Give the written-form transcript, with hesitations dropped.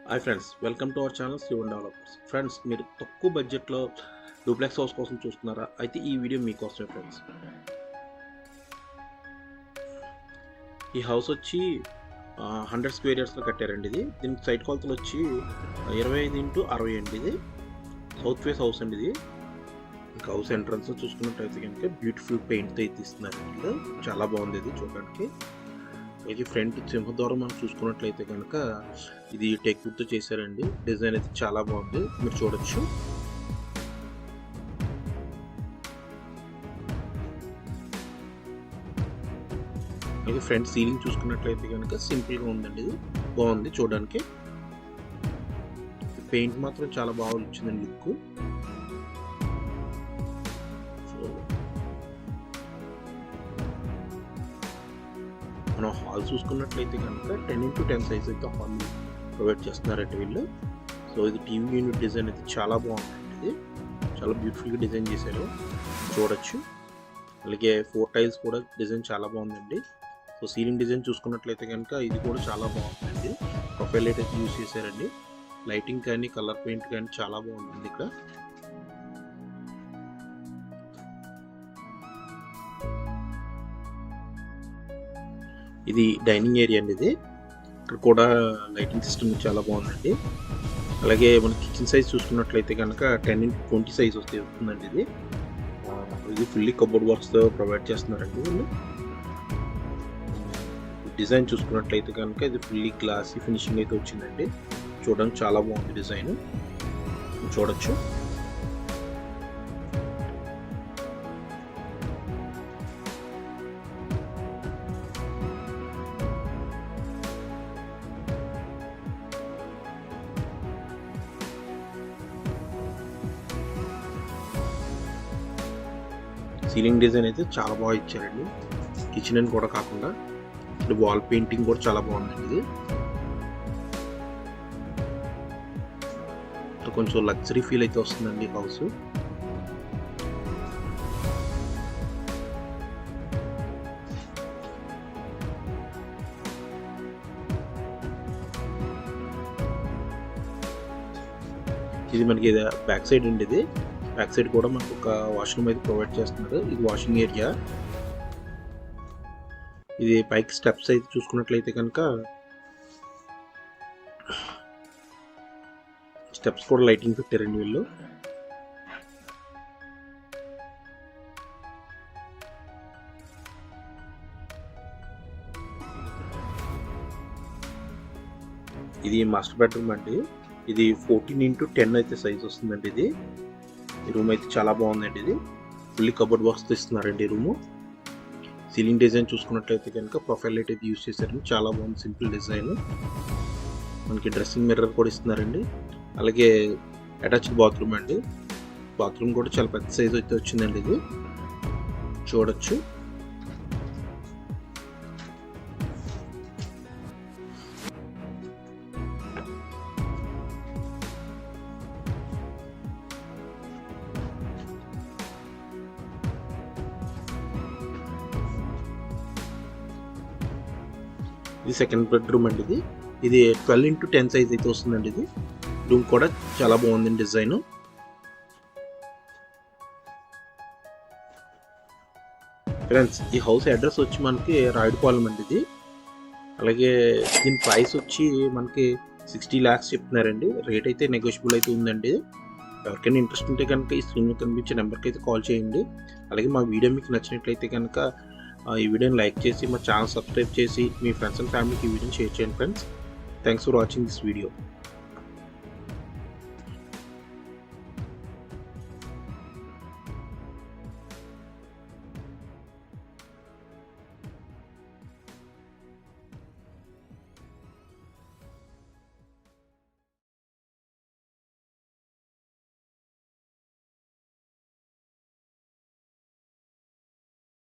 Hi friends, welcome to our channel Shivan developers. Friends, మీరు తక్కువ బడ్జెట్లో డూప్లెక్స్ హౌస్ కోసం చూస్తున్నారా? అయితే ఈ వీడియో మీకోసమే ఫ్రెండ్స్. ఈ హౌస్ వచ్చి 100 స్క్వేర్ యార్డ్స్లో కట్టారండి. దీనికి సైట్ కొలతలు వచ్చి 25x60 అండి. ఇది సౌత్ ఫేస్ హౌస్ అండి. ఇది ఇంకా హౌస్ ఎంట్రన్స్ చూసుకున్నట్టయితే కనుక బ్యూటిఫుల్ పెయింట్తో అయితే ఇస్తున్నారు. ఇంట్లో చాలా బాగుంది ఇది చూడడానికి. ఇది ఫ్రంట్ సింహద్వారం మనం చూసుకున్నట్లయితే కనుక ఇది టేక్ వుడ్తో చేశారండి. డిజైన్ అయితే చాలా బాగుంది, మీరు చూడొచ్చు. ఇది ఫ్రంట్ సీలింగ్ చూసుకున్నట్లయితే కనుక సింపుల్గా ఉందండి. ఇది బాగుంది చూడడానికి. పెయింట్ మాత్రం చాలా బాగా వచ్చిందండి లుక్. మనం హాల్ చూసుకున్నట్లయితే కనుక 10x10 సైజ్ అయితే హాల్ ప్రొవైడ్ చేస్తున్నారండి వీళ్ళు. సో ఇది టీవీ యూనిట్ డిజైన్ అయితే చాలా బాగుందండి. ఇది చాలా బ్యూటిఫుల్గా డిజైన్ చేశారు, చూడొచ్చు. అలాగే 4 టైల్స్ కూడా డిజైన్ చాలా బాగుందండి. సో సీలింగ్ డిజైన్ చూసుకున్నట్లయితే కనుక ఇది కూడా చాలా బాగుందండి. ప్రొఫైల్ లైట్ అయితే యూజ్ చేశారండి. లైటింగ్ కానీ కలర్ పెయింట్ కానీ చాలా బాగుందండి. ఇక్కడ ఇది డైనింగ్ ఏరియా అండి. ఇది ఇక్కడ కూడా లైటింగ్ సిస్టమ్ చాలా బాగుందండి. అలాగే మన కిచెన్ సైజ్ చూసుకున్నట్లయితే కనుక 10x20 సైజ్ వస్తుందండి. ఇది ఫుల్లీ కబోర్డ్ వర్క్స్తో ప్రొవైడ్ చేస్తున్నారండి వీళ్ళు. డిజైన్ చూసుకున్నట్లయితే కనుక ఇది ఫుల్లీ గ్లాసీ ఫినిషింగ్ అయితే వచ్చిందండి. చూడడానికి చాలా బాగుంది డిజైన్, చూడొచ్చు. సీలింగ్ డిజైన్ అయితే చాలా బాగా ఇచ్చారండి. కిచెన్ అని కూడా కాకుండా ఇక్కడ వాల్ పెయింటింగ్ కూడా చాలా బాగుందండి. ఇది కొంచెం లగ్జరీ ఫీల్ అయితే వస్తుందండి హౌస్. ఇది మనకి బ్యాక్ సైడ్ అండి. ఇది బ్యాక్ సైడ్ కూడా మనకు ఒక వాష్రూమ్ అయితే ప్రొవైడ్ చేస్తున్నారు. ఇది వాషింగ్ ఏరియా. ఇది పైకి స్టెప్స్ అయితే చూసుకున్నట్లయితే కనుక స్టెప్స్ కూడా లైటింగ్ పెట్టారండి వీళ్ళు. ఇది మాస్టర్ బెడ్రూమ్ అండి. ఇది 14x10 అయితే సైజ్ వస్తుందండి. ఇది ఈ రూమ్ అయితే చాలా బాగుందండి. ఇది ఫుల్లీ కబోర్డ్ వర్క్స్తో ఇస్తున్నారండి ఈ రూము. సీలింగ్ డిజైన్ చూసుకున్నట్లయితే కనుక ప్రొఫైల్ లైట్ అయితే యూజ్ చేశారండి. చాలా బాగుంది, సింపుల్ డిజైన్. మనకి డ్రెస్సింగ్ మిర్రర్ కూడా ఇస్తున్నారండి. అలాగే అటాచ్డ్ బాత్రూమ్ అండి. బాత్రూమ్ కూడా చాలా పెద్ద సైజ్ అయితే వచ్చిందండి. ఇది చూడొచ్చు. ఇది సెకండ్ బెడ్రూమ్ అండి. ఇది 12x10 సైజ్ అయితే వస్తుందండి. ఇది రూమ్ కూడా చాలా బాగుందండి డిజైన్. ఫ్రెండ్స్, ఈ హౌస్ అడ్రస్ వచ్చి మనకి రాయుడుపాలెం అండి. ఇది అలాగే దీని ప్రైస్ వచ్చి మనకి 60 lakhs చెప్తున్నారండి. రేట్ అయితే నెగోషియబుల్ అయితే ఉందండి. ఎవరికైనా ఇంట్రెస్ట్ ఉంటే కనుక ఈ స్క్రీన్ మీద కనిపించే నెంబర్కి అయితే కాల్ చేయండి. అలాగే మా వీడియో మీకు నచ్చినట్లయితే కనుక ఈ వీడియోని లైక్ చేసి మా ఛానల్ సబ్స్క్రైబ్ చేసి మీ ఫ్రెండ్స్ అండ్ ఫ్యామిలీకి ఈ వీడియోని షేర్ చేయండి friends. Thanks for watching this video.